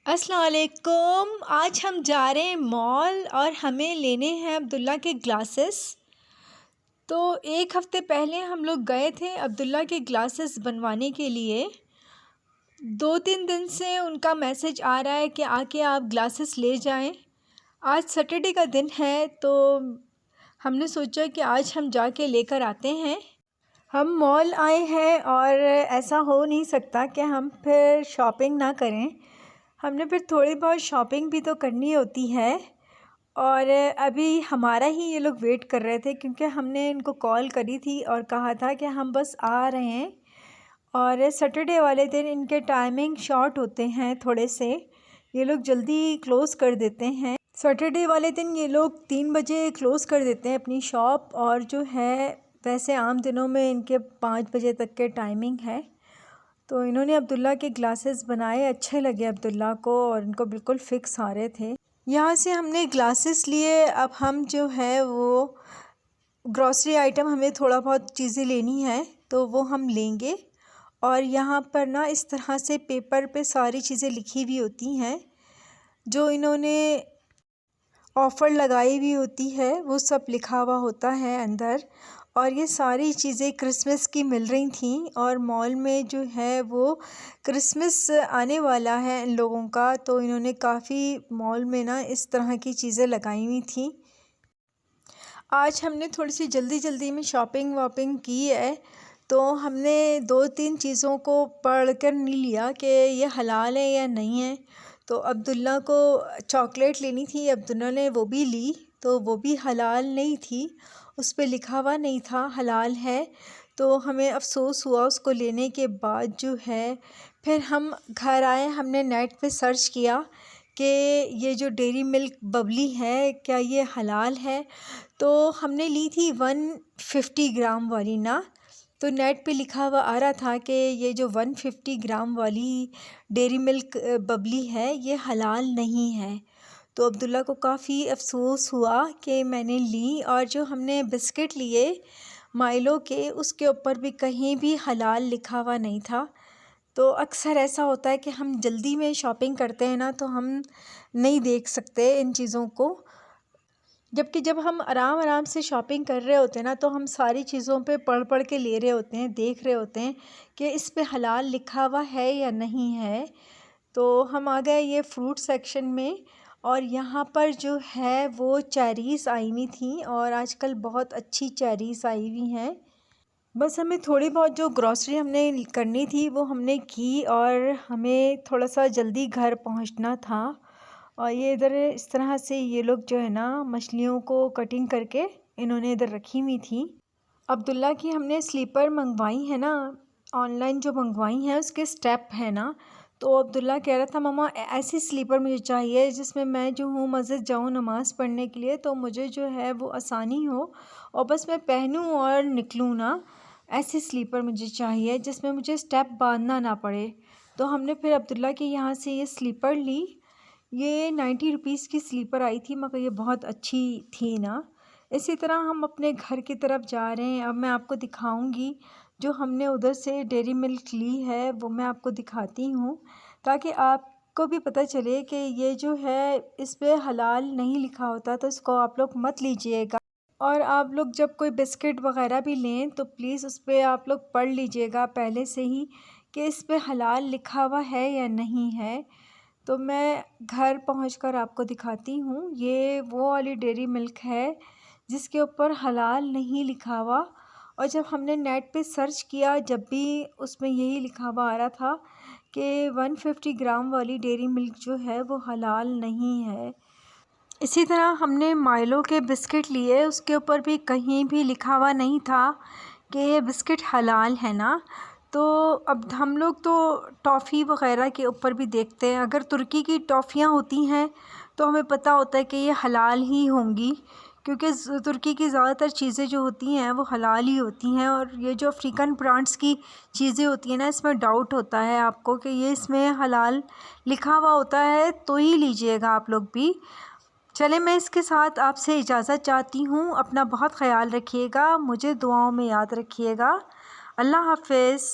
अस्सलाम वालेकुम। आज हम जा रहे हैं मॉल और हमें लेने हैं अब्दुल्ला के ग्लासेस। तो एक हफ़्ते पहले हम लोग गए थे अब्दुल्ला के ग्लासेस बनवाने के लिए। 2-3 दिन से उनका मैसेज आ रहा है कि आके आप ग्लासेस ले जाएं। आज सैटरडे का दिन है तो हमने सोचा कि आज हम जाके लेकर आते हैं। हम मॉल आए हैं और ऐसा हो नहीं सकता कि हम फिर शॉपिंग ना करें। हमने फिर थोड़ी बहुत शॉपिंग भी तो करनी होती है और अभी हमारा ही ये लोग वेट कर रहे थे क्योंकि हमने इनको कॉल करी थी और कहा था कि हम बस आ रहे हैं। और सैटरडे वाले दिन इनके टाइमिंग शॉर्ट होते हैं थोड़े से, ये लोग जल्दी क्लोज़ कर देते हैं। सैटरडे वाले दिन ये लोग 3 बजे क्लोज़ कर देते हैं अपनी शॉप, और जो है वैसे आम दिनों में इनके 5 बजे तक के टाइमिंग है। तो इन्होंने अब्दुल्ला के ग्लासेस बनाए, अच्छे लगे अब्दुल्ला को और इनको बिल्कुल फ़िक्स आ रहे थे। यहाँ से हमने ग्लासेस लिए। अब हम जो है वो ग्रॉसरी आइटम, हमें थोड़ा बहुत चीज़ें लेनी है तो वो हम लेंगे। और यहाँ पर ना इस तरह से पेपर पे सारी चीज़ें लिखी हुई होती हैं, जो इन्होंने ऑफ़र लगाई हुई होती है वो सब लिखा हुआ होता है अंदर। और ये सारी चीज़ें क्रिसमस की मिल रही थी और मॉल में जो है वो क्रिसमस आने वाला है इन लोगों का, तो इन्होंने काफ़ी मॉल में ना इस तरह की चीज़ें लगाई हुई थी। आज हमने थोड़ी सी जल्दी जल्दी में शॉपिंग वॉपिंग की है, तो हमने 2-3 चीज़ों को पढ़ कर नहीं लिया कि ये हलाल है या नहीं है। तो अब्दुल्ला को चॉकलेट लेनी थी, अब्दुल्ला ने वो भी ली, तो वो भी हलाल नहीं थी, उस पे लिखा हुआ नहीं था हलाल है। तो हमें अफ़सोस हुआ उसको लेने के बाद जो है। फिर हम घर आए, हमने नेट पे सर्च किया कि ये जो डेयरी मिल्क बबली है क्या ये हलाल है। तो हमने ली थी 150 ग्राम वाली ना, तो नेट पे लिखा हुआ आ रहा था कि ये जो 150 ग्राम वाली डेयरी मिल्क बबली है ये हलाल नहीं है। तो अब्दुल्ला को काफ़ी अफ़सोस हुआ कि मैंने ली। और जो हमने बिस्किट लिए माइलो के, उसके ऊपर भी कहीं भी हलाल लिखा हुआ नहीं था। तो अक्सर ऐसा होता है कि हम जल्दी में शॉपिंग करते हैं ना, तो हम नहीं देख सकते इन चीज़ों को, जबकि जब हम आराम आराम से शॉपिंग कर रहे होते हैं ना, तो हम सारी चीज़ों पे पढ़ पढ़ के ले रहे होते हैं, देख रहे होते हैं कि इस पे हलाल लिखा हुआ है या नहीं है। तो हम आ गए ये फ्रूट सेक्शन में, और यहाँ पर जो है वो चेरीज़ आई हुई थी और आजकल बहुत अच्छी चेरीज़ आई हुई हैं। बस हमें थोड़ी बहुत जो ग्रॉसरी हमने करनी थी वो हमने की, और हमें थोड़ा सा जल्दी घर पहुँचना था। और ये इधर इस तरह से ये लोग जो है ना मछलियों को कटिंग करके इन्होंने इधर रखी हुई थी। अब्दुल्ला की हमने स्लीपर मंगवाई है ना, ऑनलाइन जो मंगवाई हैं उसके स्टेप है ना, तो अब्दुल्ला कह रहा था मम्मा ऐसी स्लीपर मुझे चाहिए जिसमें मैं जो हूँ मस्जिद जाऊँ नमाज़ पढ़ने के लिए, तो मुझे जो है वो आसानी हो और बस मैं पहनूँ और निकलूँ ना। ऐसी स्लीपर मुझे चाहिए जिसमें मुझे स्टेप बांधना ना पड़े। तो हमने फिर अब्दुल्ला के यहाँ से ये स्लीपर ली। ये 90 रुपीज़ की स्लीपर आई थी, मगर ये बहुत अच्छी थी ना। इसी तरह हम अपने घर की तरफ जा रहे हैं। अब मैं आपको दिखाऊंगी जो हमने उधर से डेयरी मिल्क ली है, वो मैं आपको दिखाती हूँ ताकि आपको भी पता चले कि ये जो है इस पे हलाल नहीं लिखा होता, तो इसको आप लोग मत लीजिएगा। और आप लोग जब कोई बिस्किट वगैरह भी लें तो प्लीज़ उस पर आप लोग पढ़ लीजिएगा पहले से ही कि इस पे हलाल लिखा हुआ है या नहीं है। तो मैं घर पहुंचकर आपको दिखाती हूँ। ये वो वाली डेयरी मिल्क है जिसके ऊपर हलाल नहीं लिखा हुआ, और जब हमने नेट पे सर्च किया जब भी उसमें यही लिखा हुआ आ रहा था कि 150 ग्राम वाली डेयरी मिल्क जो है वो हलाल नहीं है। इसी तरह हमने माइलो के बिस्किट लिए, उसके ऊपर भी कहीं भी लिखा हुआ नहीं था कि ये बिस्किट हलाल है ना। तो अब हम लोग तो टॉफ़ी वग़ैरह के ऊपर भी देखते हैं, अगर तुर्की की टॉफ़ियाँ होती हैं तो हमें पता होता है कि ये हलाल ही होंगी, क्योंकि तुर्की की ज़्यादातर चीज़ें जो होती हैं वो हलाल ही होती हैं। और ये जो अफ्रीकन ब्रांड्स की चीज़ें होती हैं ना, इसमें डाउट होता है आपको कि ये इसमें हलाल लिखा हुआ होता है तो ही लीजिएगा आप लोग भी। चले, मैं इसके साथ आपसे इजाज़त चाहती हूँ। अपना बहुत ख़याल रखिएगा, मुझे दुआओं में याद रखिएगा। अल्लाह हाफ़िज़।